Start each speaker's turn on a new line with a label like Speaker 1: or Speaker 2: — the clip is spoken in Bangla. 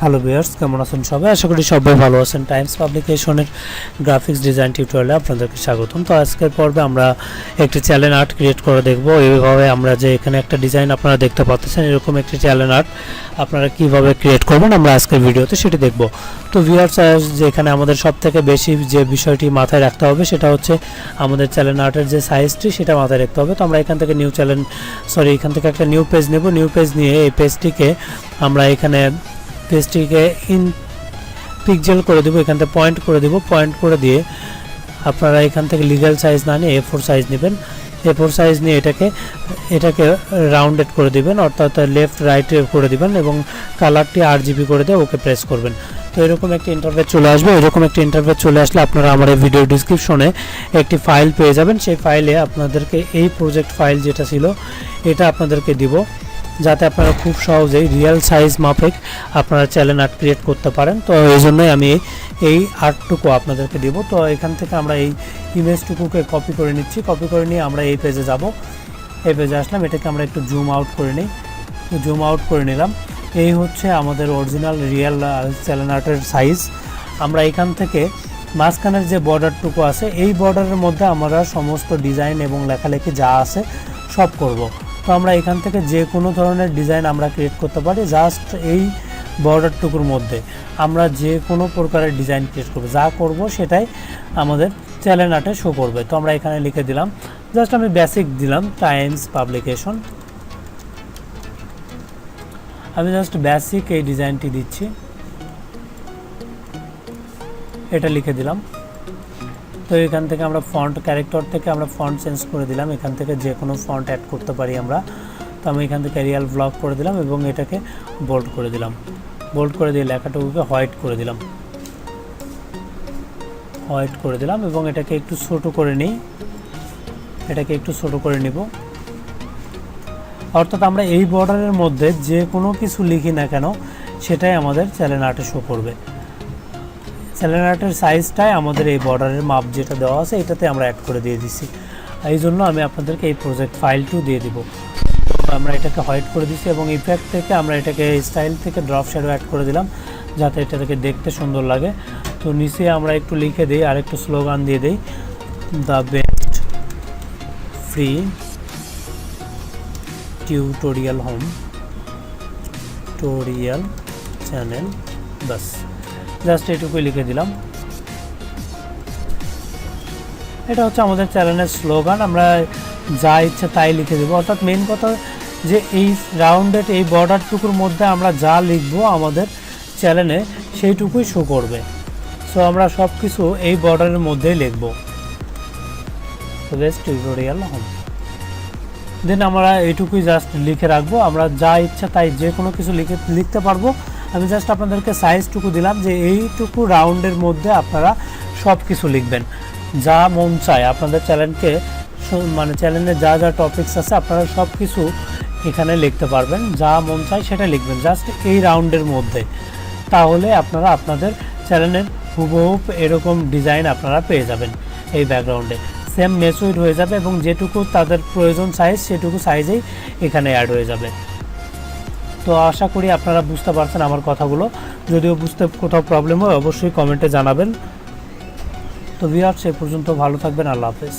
Speaker 1: হ্যালো ভিউয়ার্স, কেমন আছেন সবাই? আশা করি সবাই ভালো আছেন। টাইমস পাবলিকেশনের গ্রাফিক্স ডিজাইন টিউটোরিয়ালে আপনাদেরকে স্বাগতম। তো আজকের পর্বে আমরা একটি চ্যানেল আর্ট ক্রিয়েট করে দেখব। এইভাবে আমরা যে এখানে একটা ডিজাইন আপনারা দেখতে পাচ্ছেন, এরকম একটি চ্যানেল আর্ট আপনারা কিভাবে ক্রিয়েট করবেন আমরা আজকের ভিডিওতে সেটি দেখব। তো ভিউয়ার্স, যে এখানে আমাদের সবথেকে বেশি যে বিষয়টি মাথায় রাখতে হবে সেটা হচ্ছে আমাদের চ্যানেল আর্টের যে সাইজটি সেটা মাথায় রাখতে হবে। তো আমরা এখান থেকে এখান থেকে একটা নিউ পেজ নেব। নিউ পেজ নিয়ে এই পেজটিকে আমরা এখানে পেজটিকে ইন পিক্সেল করে দেবো। এখান থেকে পয়েন্ট করে দেবো। পয়েন্ট করে দিয়ে আপনারা এখান থেকে লিগ্যাল সাইজ না নিয়ে A4 সাইজ নেবেন। A4 সাইজ নিয়ে এটাকে রাউন্ডেড করে দিবেন, অর্থাৎ লেফট রাইট করে দিবেন এবং কালারটি RGB করে দিয়ে ওকে প্রেস করবেন। তো এরকম একটা ইন্টারফেস চলে আসবে। এরকম একটা ইন্টারফেস চলে আসলে আপনারা আমার এই ভিডিও ডিসক্রিপশনে একটি ফাইল পেয়ে যাবেন। সেই ফাইলে আপনাদেরকে এই প্রজেক্ট ফাইল যেটা ছিল এটা আপনাদেরকে দিব, যাতে আপনারা খুব সহজেই রিয়েল সাইজ মাফিক আপনারা চ্যানেল আর্ট ক্রিয়েট করতে পারেন। তো এই জন্যই আমি এই আর্টটুকু আপনাদেরকে দেব। তো এখান থেকে আমরা এই ইমেজটুকুকে কপি করে নিচ্ছি। কপি করে নিয়ে আমরা এই পেজে যাব। এই পেজে আসলাম, এটাকে আমরা একটু জুম আউট করে নিই। তো জুম আউট করে নিলাম। এই হচ্ছে আমাদের অরিজিনাল রিয়েল চ্যানেল আর্টের সাইজ। আমরা এখান থেকে মাঝখানের যে বর্ডারটুকু আছে এই বর্ডারের মধ্যে আমরা সমস্ত ডিজাইন এবং লেখালেখি যা আছে সব করব। তো আমরা এখান থেকে যে কোনো ধরনের ডিজাইন আমরা ক্রিয়েট করতে পারি। জাস্ট এই বর্ডারটুকুর মধ্যে আমরা যে কোনো প্রকারের ডিজাইন ক্রিয়েট করব, যা করব সেটাই আমাদের চ্যানেল আর্টে শো করবে। তো আমরা এখানে লিখে দিলাম, জাস্ট আমি বেসিক দিলাম টাইমস পাবলিকেশন। আমি জাস্ট বেসিক এই ডিজাইনটি দিচ্ছি, এটা লিখে দিলাম। তো এখান থেকে আমরা ফন্ট ক্যারেক্টার থেকে আমরা ফন্ট চেঞ্জ করে দিলাম। এখান থেকে যে কোনো ফন্ট অ্যাড করতে পারি আমরা। তো আমি এখান থেকে রিয়াল ব্লক করে দিলাম এবং এটাকে বোল্ড করে দিলাম। বোল্ড করে দিয়ে লেখাটুকুকে হোয়াইট করে দিলাম। হোয়াইট করে দিলাম এবং এটাকে একটু ছোট করে নিই। এটাকে একটু ছোট করে নিব। অর্থাৎ আমরা এই বর্ডারের মধ্যে যে কোনো কিছু লিখি না কেন সেটাই আমাদের চ্যানেল আর্টে শো করবে। চ্যানেল আর্টের সাইজটাই আমাদের এই বর্ডারের মাপ যেটা দেওয়া আছে এটাতে আমরা অ্যাড করে দিয়ে দিচ্ছি। এই জন্য আমি আপনাদেরকে এই প্রজেক্ট ফাইলটিও দিয়ে দিব। তো আমরা এটাকে হোয়াইট করে দিচ্ছি এবং ইফেক্ট থেকে আমরা এটাকে স্টাইল থেকে ড্রপ শ্যাডো অ্যাড করে দিলাম, যাতে এটাকে দেখতে সুন্দর লাগে। তো নিচে আমরা একটু লিখে দিই আর একটু স্লোগান দিয়ে দিই, the best free tutorial home tutorial channel. Bus, just এটুকুই লিখে দিলাম। এটা হচ্ছে আমাদের চ্যানেলের স্লোগান। আমরা যা ইচ্ছে তাই লিখে দেবো। অর্থাৎ মেন কথা যে এই রাউন্ডেড এই বর্ডারটুকুর মধ্যে আমরা যা লিখবো আমাদের চ্যানেলে সেইটুকুই শো করবে। সো আমরা সব কিছু এই বর্ডারের মধ্যেই লিখবো, বেস্ট টিউটোরিয়াল হোম। দেন আমরা এইটুকুই জাস্ট লিখে রাখবো। আমরা যা ইচ্ছা তাই যে কোনো কিছু লিখতে পারবো। আমি জাস্ট আপনাদেরকে সাইজটুকু দিলাম যে এইটুকু রাউন্ডের মধ্যে আপনারা সব কিছু লিখবেন, যা মন চায় আপনাদের চ্যানেলকে, মানে চ্যানেলে যা যা টপিকস আছে আপনারা সব কিছু এখানে লিখতে পারবেন। যা মন চায় সেটা লিখবেন জাস্ট এই রাউন্ডের মধ্যে। তাহলে আপনারা আপনাদের চ্যানেলের হুবহু এরকম ডিজাইন আপনারা পেয়ে যাবেন। এই ব্যাকগ্রাউন্ডে সেম মেচুইড হয়ে যাবে এবং যেটুকু তাদের প্রয়োজন সাইজ সেটুকু সাইজেই এখানে অ্যাড হয়ে যাবে। তো আশা করি আপনারা বুঝতে পারছেন আমার কথাগুলো। যদিও বুঝতে কোথাও প্রবলেম হয় অবশ্যই কমেন্টে জানাবেন। তো ভিউয়ার্স, সে পর্যন্ত ভালো থাকবেন। আল্লাহ হাফেজ।